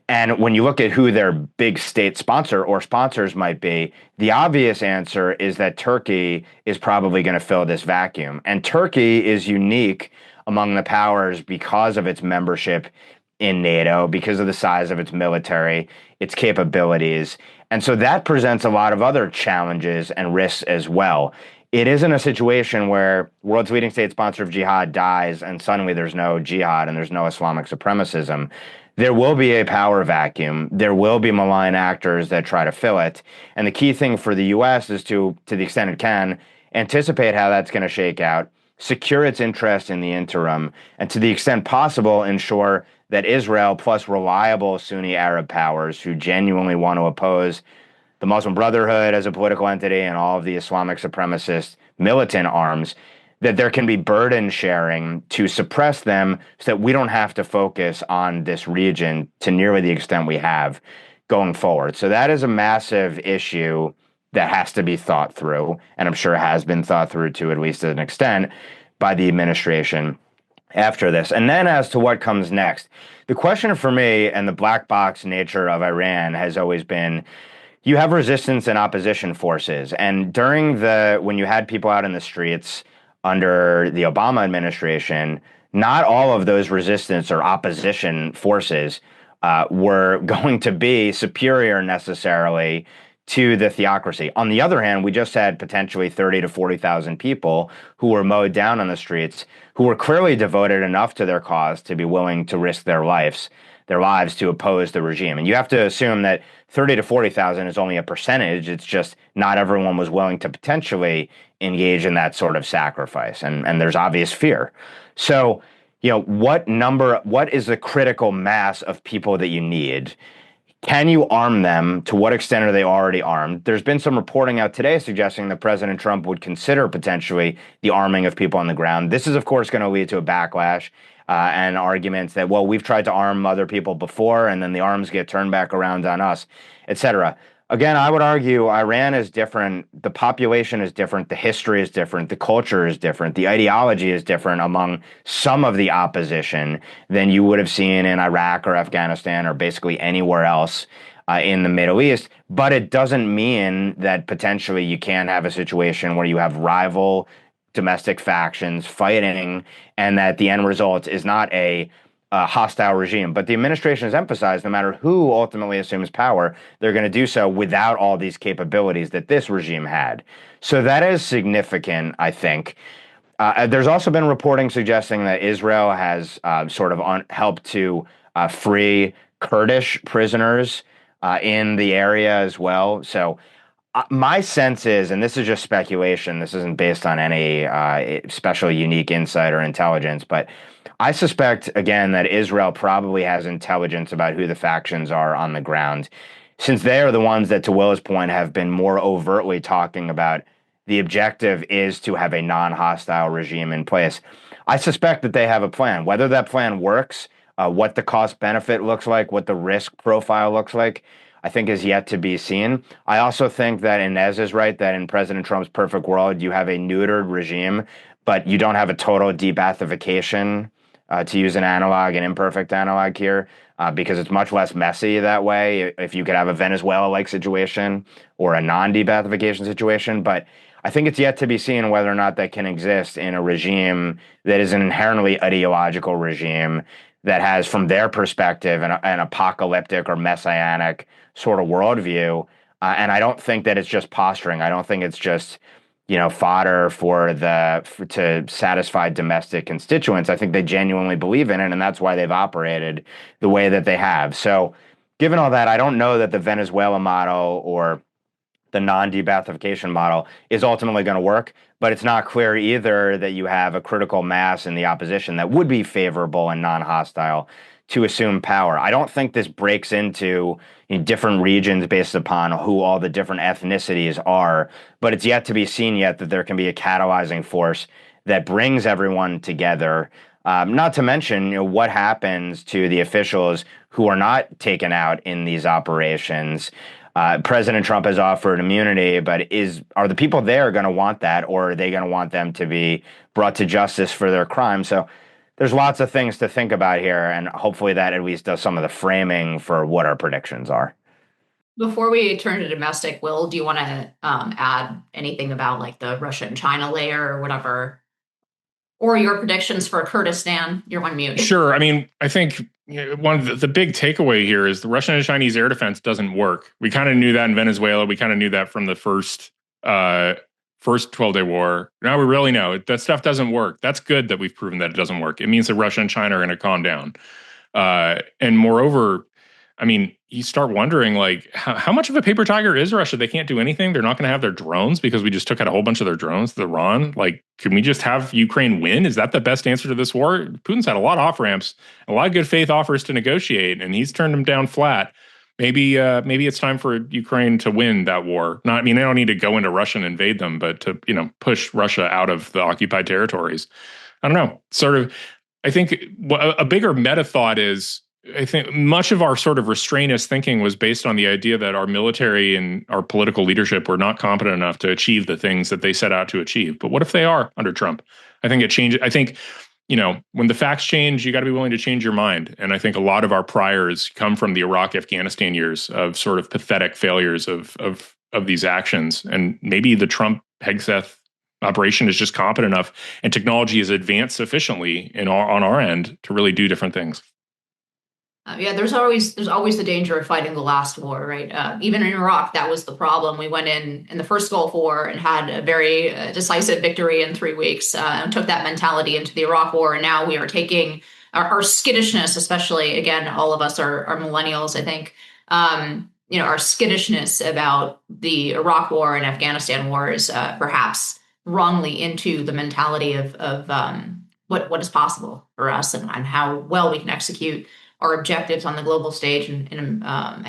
And when you look at who their big state sponsor or sponsors might be, the obvious answer is that Turkey is probably going to fill this vacuum. And Turkey is unique among the powers because of its membership in NATO, because of the size of its military, its capabilities. And so that presents a lot of other challenges and risks as well. It isn't a situation where world's leading state sponsor of jihad dies and suddenly there's no jihad and there's no Islamic supremacism. There will be a power vacuum. There will be malign actors that try to fill it. And the key thing for the U.S. is to the extent it can, anticipate how that's going to shake out, secure its interest in the interim, and to the extent possible, ensure that Israel plus reliable Sunni Arab powers who genuinely want to oppose the Muslim Brotherhood as a political entity and all of the Islamic supremacist militant arms, that there can be burden sharing to suppress them so that we don't have to focus on this region to nearly the extent we have going forward. So that is a massive issue that has to be thought through, and I'm sure has been thought through to at least an extent by the administration after this. And then as to what comes next, the question for me and the black box nature of Iran has always been, you have resistance and opposition forces. And when you had people out in the streets under the Obama administration, not all of those resistance or opposition forces were going to be superior necessarily to the theocracy. On the other hand, we just had potentially 30 to 40,000 people who were mowed down on the streets, who were clearly devoted enough to their cause to be willing to risk their lives to oppose the regime. And you have to assume that 30 to 40,000 is only a percentage. It's just not everyone was willing to potentially engage in that sort of sacrifice. And there's obvious fear. So, what is the critical mass of people that you need? Can you arm them? To what extent are they already armed? There's been some reporting out today suggesting that President Trump would consider potentially the arming of people on the ground. This is, of course, going to lead to a backlash and arguments that, well, we've tried to arm other people before, and then the arms get turned back around on us, et cetera. Again, I would argue Iran is different. The population is different. The history is different. The culture is different. The ideology is different among some of the opposition than you would have seen in Iraq or Afghanistan or basically anywhere else in the Middle East. But it doesn't mean that potentially you can't have a situation where you have rival domestic factions fighting and that the end result is not a hostile regime. But the administration has emphasized no matter who ultimately assumes power, they're going to do so without all these capabilities that this regime had. So that is significant, I think. There's also been reporting suggesting that Israel has helped to free Kurdish prisoners in the area as well. So my sense is, and this is just speculation, this isn't based on any especially unique insight or intelligence, but I suspect, again, that Israel probably has intelligence about who the factions are on the ground, since they are the ones that, to Will's point, have been more overtly talking about the objective is to have a non-hostile regime in place. I suspect that they have a plan. Whether that plan works, what the cost benefit looks like, what the risk profile looks like, I think is yet to be seen. I also think that Inez is right that in President Trump's perfect world, you have a neutered regime, but you don't have a total de-Baathification, to use an imperfect analog here, because it's much less messy that way if you could have a Venezuela-like situation or a non-de-Baathification situation. But I think it's yet to be seen whether or not that can exist in a regime that is an inherently ideological regime that has, from their perspective, an apocalyptic or messianic sort of worldview. And I don't think that it's just posturing. I don't think it's just, fodder to satisfy domestic constituents. I think they genuinely believe in it, and that's why they've operated the way that they have. So given all that, I don't know that the Venezuela model or the non-de-Baathification model is ultimately going to work, but it's not clear either that you have a critical mass in the opposition that would be favorable and non-hostile to assume power. I don't think this breaks into different regions based upon who all the different ethnicities are, but it's yet to be seen yet that there can be a catalyzing force that brings everyone together. Not to mention, what happens to the officials who are not taken out in these operations. President Trump has offered immunity, but are the people there going to want that, or are they going to want them to be brought to justice for their crimes? So there's lots of things to think about here, and hopefully that at least does some of the framing for what our predictions are. Before we turn to domestic, Will, do you want to add anything about like the Russia and China layer or whatever or your predictions for Kurdistan. You're on mute. Sure. I mean, I think one of the big takeaway here is the Russian and Chinese air defense doesn't work. We kind of knew that in Venezuela. We kind of knew that from the first 12-day war. Now we really know that stuff doesn't work. That's good that we've proven that it doesn't work. It means that Russia and China are going to calm down. And moreover, I mean, you start wondering, like, how much of a paper tiger is Russia? They can't do anything. They're not going to have their drones because we just took out a whole bunch of their drones to Iran. Like, can we just have Ukraine win? Is that the best answer to this war? Putin's had a lot of off-ramps, a lot of good faith offers to negotiate, and he's turned them down flat. Maybe it's time for Ukraine to win that war. I mean, they don't need to go into Russia and invade them, but to, push Russia out of the occupied territories. I don't know. Sort of, I think a bigger meta thought is, I think much of our sort of restrainist thinking was based on the idea that our military and our political leadership were not competent enough to achieve the things that they set out to achieve. But what if they are under Trump? I think it changes. I think, when the facts change, you got to be willing to change your mind. And I think a lot of our priors come from the Iraq, Afghanistan years of sort of pathetic failures of these actions. And maybe the Trump Hegseth operation is just competent enough and technology is advanced sufficiently on our end to really do different things. There's always the danger of fighting the last war, right? Even in Iraq, that was the problem. We went in the first Gulf War and had a very decisive victory in 3 weeks, and took that mentality into the Iraq War. And now we are taking our skittishness, especially, again, all of us are millennials, I think, our skittishness about the Iraq War and Afghanistan wars, perhaps wrongly into the mentality of what is possible for us and how well we can execute our objectives on the global stage. And I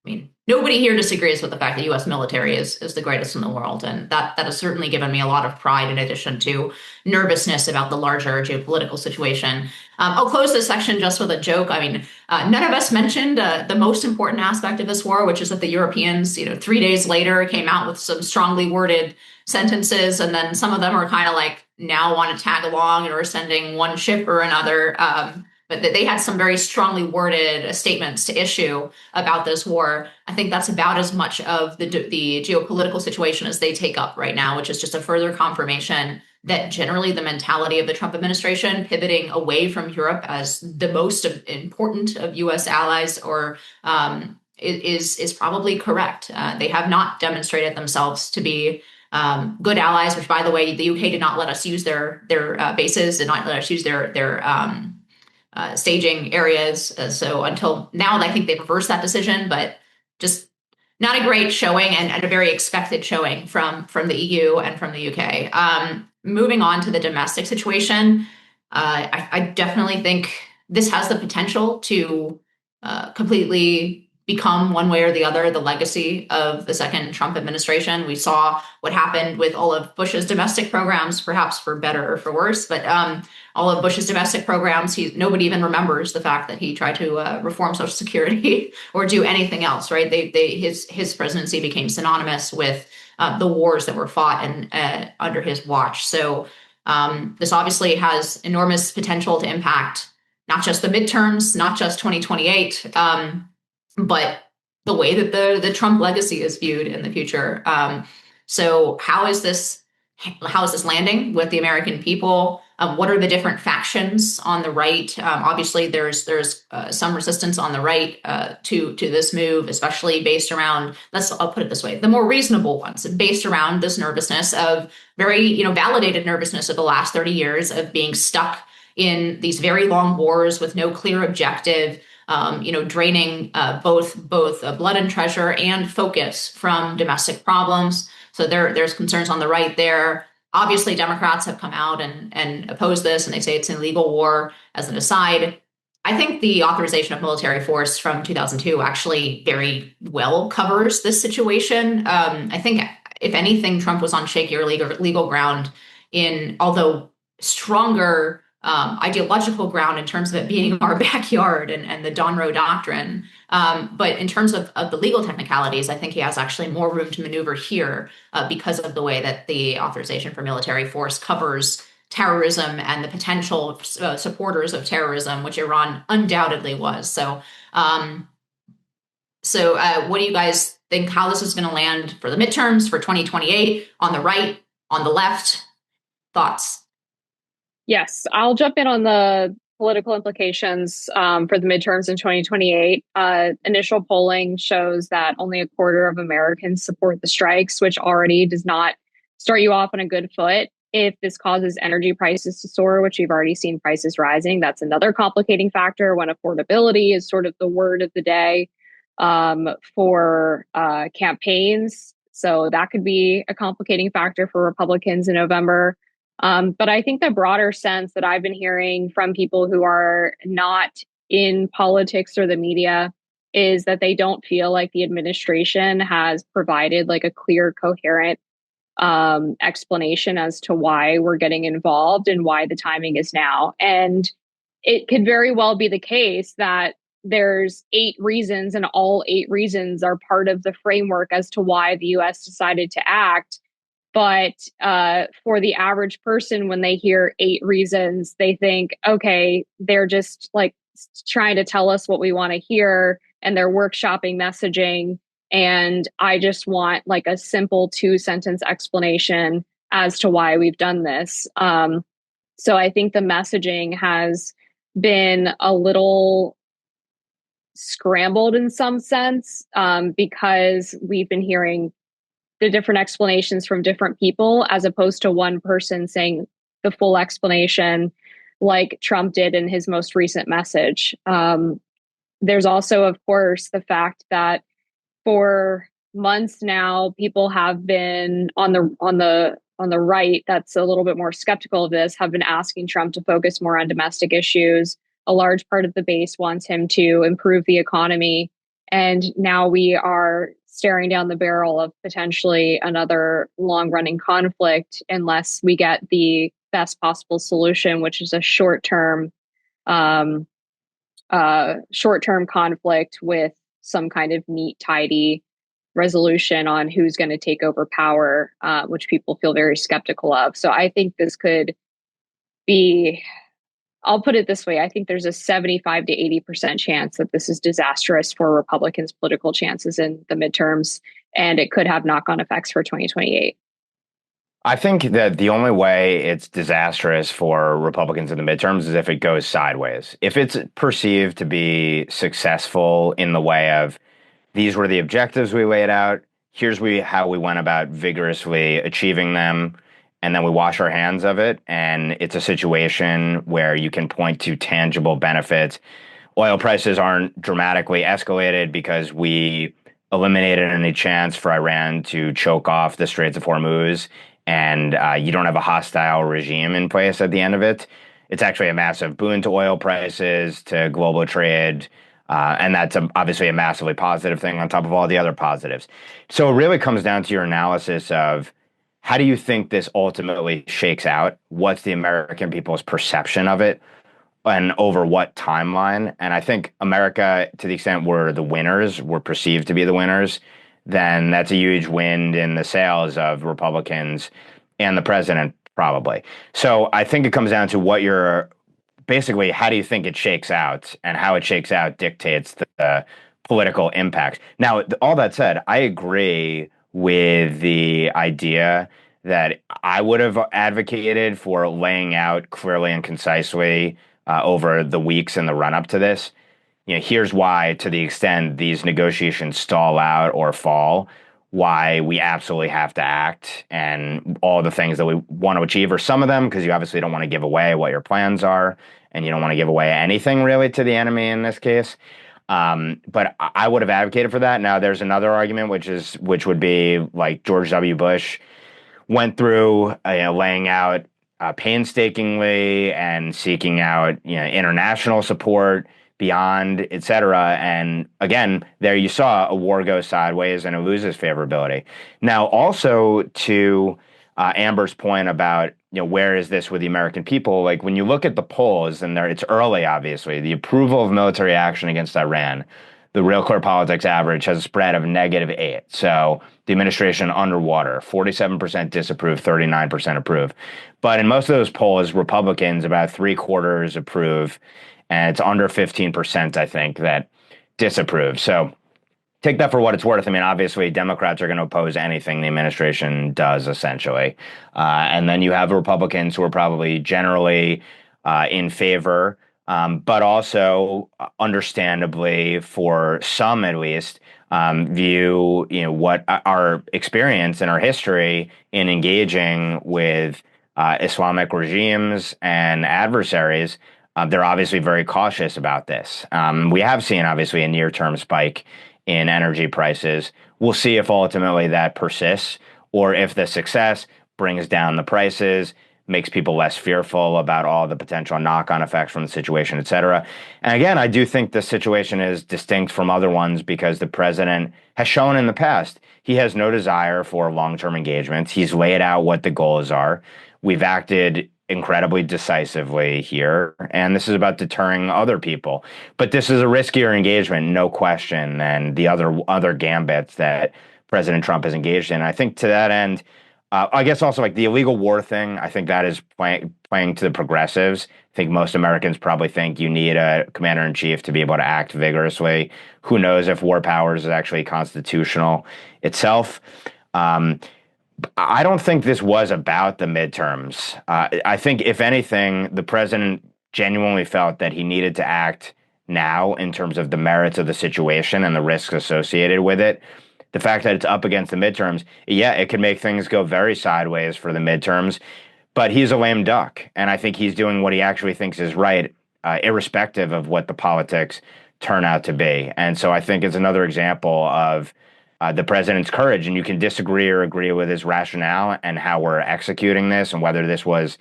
mean, nobody here disagrees with the fact that U.S. military is the greatest in the world. And that has certainly given me a lot of pride in addition to nervousness about the larger geopolitical situation. I'll close this section just with a joke. I mean, none of us mentioned the most important aspect of this war, which is that the Europeans, 3 days later came out with some strongly worded sentences. And then some of them are kind of like now want to tag along and are sending one ship or another. But they had some very strongly worded statements to issue about this war. I think that's about as much of the geopolitical situation as they take up right now, which is just a further confirmation that generally the mentality of the Trump administration pivoting away from Europe as the most important of U.S. allies is probably correct. They have not demonstrated themselves to be good allies, which, by the way, the UK did not let us use their bases, did not let us use their staging areas. So until now, I think they've reversed that decision, but just not a great showing and a very expected showing from the EU and from the UK. Moving on to the domestic situation, I definitely think this has the potential to completely become, one way or the other, the legacy of the second Trump administration. We saw what happened with all of Bush's domestic programs, perhaps for better or for worse, but all of Bush's domestic programs, nobody even remembers the fact that he tried to reform Social Security or do anything else, right? His presidency became synonymous with the wars that were fought under his watch. So this obviously has enormous potential to impact not just the midterms, not just 2028, but the way that the Trump legacy is viewed in the future. So how is this landing with the American people? What are the different factions on the right? Obviously, there's some resistance on the right to this move, especially based around, I'll put it this way, the more reasonable ones, based around this nervousness of very, validated nervousness of the last 30 years of being stuck in these very long wars with no clear objective, draining both blood and treasure and focus from domestic problems. So there's concerns on the right there. Obviously, Democrats have come out and opposed this, and they say it's an illegal war. As an aside, I think the authorization of military force from 2002 actually very well covers this situation. I think, if anything, Trump was on shakier legal ground although stronger ideological ground in terms of it being our backyard and the Donroe Doctrine. But in terms of the legal technicalities, I think he has actually more room to maneuver here because of the way that the authorization for military force covers terrorism and the potential supporters of terrorism, which Iran undoubtedly was. So what do you guys think how this is going to land for the midterms for 2028 on the right, on the left? Thoughts? Yes, I'll jump in on the political implications for the midterms in 2028. Initial polling shows that only a quarter of Americans support the strikes, which already does not start you off on a good foot. If this causes energy prices to soar, which we've already seen prices rising, that's another complicating factor when affordability is sort of the word of the day for campaigns. So that could be a complicating factor for Republicans in November. But I think the broader sense that I've been hearing from people who are not in politics or the media is that they don't feel like the administration has provided like a clear, coherent explanation as to why we're getting involved and why the timing is now. And it could very well be the case that there's 8 reasons and all 8 reasons are part of the framework as to why the US decided to act. But for the average person, when they hear 8 reasons, they think, okay, they're just like trying to tell us what we want to hear and they're workshopping messaging. And I just want like a simple 2-sentence explanation as to why we've done this. So I think the messaging has been a little scrambled in some sense because we've been hearing the different explanations from different people as opposed to one person saying the full explanation like Trump did in his most recent message. There's also, of course, the fact that for months now, people have been on the right that's a little bit more skeptical of this, have been asking Trump to focus more on domestic issues. A large part of the base wants him to improve the economy. And now we are staring down the barrel of potentially another long-running conflict unless we get the best possible solution, which is a short-term conflict with some kind of neat, tidy resolution on who's going to take over power, which people feel very skeptical of. So I think this could be, I'll put it this way, I think there's a 75 to 80% chance that this is disastrous for Republicans' political chances in the midterms, and it could have knock-on effects for 2028. I think that the only way it's disastrous for Republicans in the midterms is if it goes sideways. If it's perceived to be successful in the way of these were the objectives we laid out, here's how we went about vigorously achieving them, and then we wash our hands of it, and it's a situation where you can point to tangible benefits. Oil prices aren't dramatically escalated because we eliminated any chance for Iran to choke off the Straits of Hormuz, and you don't have a hostile regime in place at the end of it. It's actually a massive boon to oil prices, to global trade, and that's obviously a massively positive thing on top of all the other positives. So it really comes down to your analysis of how do you think this ultimately shakes out? What's the American people's perception of it? And over what timeline? And I think America, to the extent we're the winners, we're perceived to be the winners, then that's a huge wind in the sails of Republicans and the president, probably. So I think it comes down to what you're basically, how do you think it shakes out? And how it shakes out dictates the political impact. Now, all that said, I agree with the idea that I would have advocated for laying out clearly and concisely over the weeks in the run-up to this. You know, here's why, to the extent these negotiations stall out or fall, why we absolutely have to act, and all the things that we want to achieve, or some of them, because you obviously don't want to give away what your plans are, and you don't want to give away anything really to the enemy in this case. But I would have advocated for that. Now, there's another argument, which would be like George W. Bush went through, laying out painstakingly and seeking out, international support beyond, et cetera. And again, there you saw a war go sideways and it loses favorability. Now, also to Amber's point about, where is this with the American people? Like when you look at the polls, and it's early, obviously, the approval of military action against Iran, the Real Clear Politics average has a spread of -8. So the administration underwater, 47% disapprove, 39% approve. But in most of those polls, Republicans, about 3/4 approve, and it's under 15%, I think, that disapprove. So take that for what it's worth. I mean, obviously, Democrats are going to oppose anything the administration does, essentially. And then you have Republicans who are probably generally in favor, but also, understandably, for some at least, view what our experience and our history in engaging with Islamic regimes and adversaries. They're obviously very cautious about this. We have seen, obviously, a near-term spike in energy prices. We'll see if ultimately that persists or if the success brings down the prices, makes people less fearful about all the potential knock-on effects from the situation, et cetera. And again, I do think the situation is distinct from other ones because the president has shown in the past he has no desire for long-term engagements. He's laid out what the goals are. We've acted incredibly decisively here, and this is about deterring other people. But this is a riskier engagement, no question, than the other gambits that President Trump has engaged in. I think to that end, I guess also like the illegal war thing, I think that is playing to the progressives. I think most Americans probably think you need a commander in chief to be able to act vigorously. Who knows if war powers is actually constitutional itself? I don't think this was about the midterms. I think, if anything, the president genuinely felt that he needed to act now in terms of the merits of the situation and the risks associated with it. The fact that it's up against the midterms, yeah, it could make things go very sideways for the midterms, but he's a lame duck. And I think he's doing what he actually thinks is right, irrespective of what the politics turn out to be. And so I think it's another example of the president's courage, and you can disagree or agree with his rationale and how we're executing this and whether this was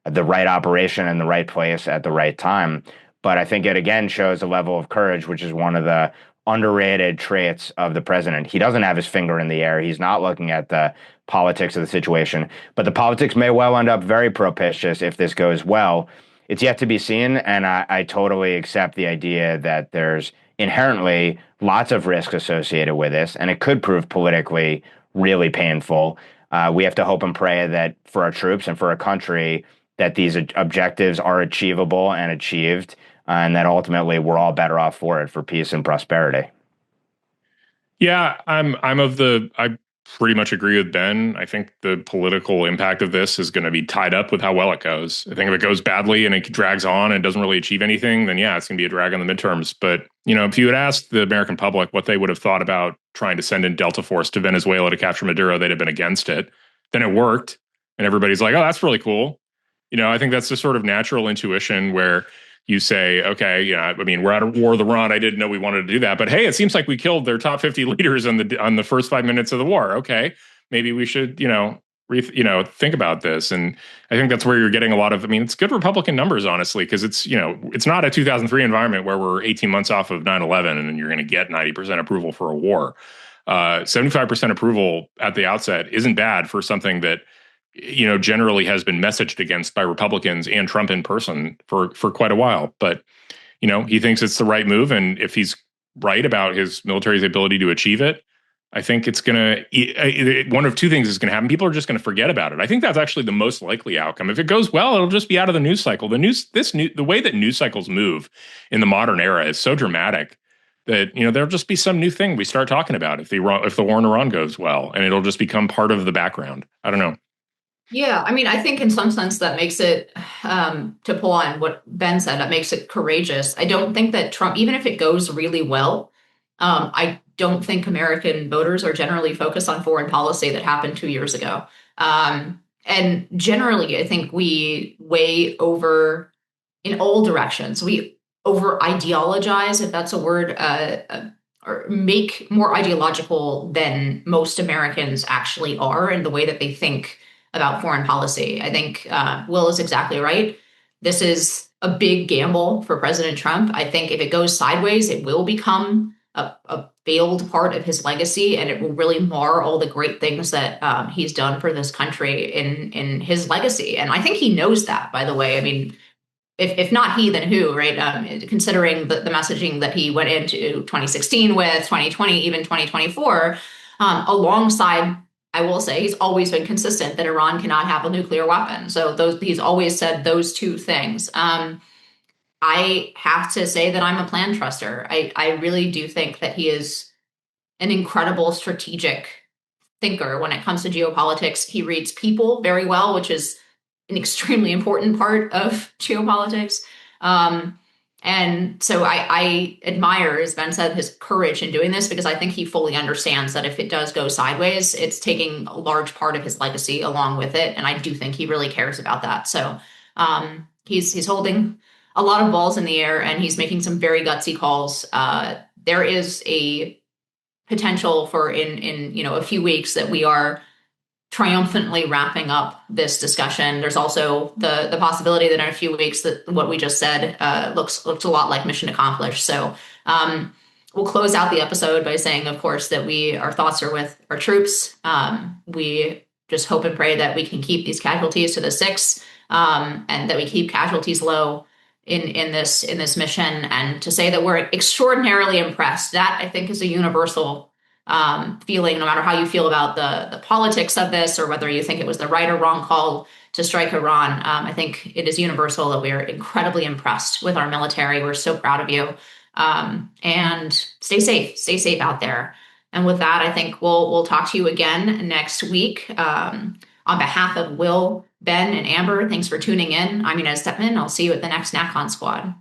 the right operation in the right place at the right time. But I think it again shows a level of courage, which is one of the underrated traits of the president. He doesn't have his finger in the air. He's not looking at the politics of the situation, but the politics may well end up very propitious if this goes well. It's yet to be seen, and I totally accept the idea that there's inherently lots of risk associated with this, and it could prove politically really painful. We have to hope and pray that for our troops and for our country, that these objectives are achievable and achieved, and that ultimately we're all better off for it, for peace and prosperity. Yeah, I pretty much agree with Ben. I think the political impact of this is going to be tied up with how well it goes. I think if it goes badly and it drags on and doesn't really achieve anything, then yeah, it's going to be a drag on the midterms. But, if you had asked the American public what they would have thought about trying to send in Delta Force to Venezuela to capture Maduro, they'd have been against it. Then it worked. And everybody's like, oh, that's really cool. I think that's the sort of natural intuition where you say, okay, we're at a war of the run. I didn't know we wanted to do that, but hey, it seems like we killed their top 50 leaders on the first 5 minutes of the war. Okay, maybe we should, think about this. And I think that's where you're getting a lot of. It's good Republican numbers, honestly, because it's not a 2003 environment where we're 18 months off of 9/11 and you're going to get 90% approval for a war. 75% approval at the outset isn't bad for something that generally has been messaged against by Republicans and Trump in person for quite a while. But, he thinks it's the right move. And if he's right about his military's ability to achieve it, I think it's going to, one of two things is going to happen. People are just going to forget about it. I think that's actually the most likely outcome. If it goes well, it'll just be out of the news cycle. The way that news cycles move in the modern era is so dramatic that, there'll just be some new thing we start talking about if the war in Iran goes well, and it'll just become part of the background. I don't know. Yeah, I think in some sense that makes it, to pull on what Ben said, that makes it courageous. I don't think that Trump, even if it goes really well, I don't think American voters are generally focused on foreign policy that happened 2 years ago. And generally, I think we way over in all directions. We over ideologize, if that's a word, or make more ideological than most Americans actually are in the way that they think about foreign policy. I think Will is exactly right. This is a big gamble for President Trump. I think if it goes sideways, it will become a failed part of his legacy, and it will really mar all the great things that he's done for this country in his legacy. And I think he knows that, by the way. If not he, then who, right? Considering the messaging that he went into 2016 with, 2020, even 2024, alongside, I will say, he's always been consistent that Iran cannot have a nuclear weapon. So he's always said those two things. I have to say that I'm a plan truster. I really do think that he is an incredible strategic thinker when it comes to geopolitics. He reads people very well, which is an extremely important part of geopolitics. And so I admire, as Ben said, his courage in doing this, because I think he fully understands that if it does go sideways, it's taking a large part of his legacy along with it. And I do think he really cares about that. So he's holding a lot of balls in the air, and he's making some very gutsy calls. There is a potential for in a few weeks that we are triumphantly wrapping up this discussion. There's also the possibility that in a few weeks that what we just said looks a lot like mission accomplished. So we'll close out the episode by saying, of course, that our thoughts are with our troops. We just hope and pray that we can keep these casualties to the 6, and that we keep casualties low in this mission. And to say that we're extraordinarily impressed, that I think is a universal feeling, no matter how you feel about the politics of this, or whether you think it was the right or wrong call to strike Iran. I think it is universal that we are incredibly impressed with our military. We're so proud of you. And stay safe out there. And with that, I think we'll talk to you again next week. On behalf of Will, Ben, and Amber, thanks for tuning in. I'm Inez Stepman. I'll see you at the next NatCon Squad.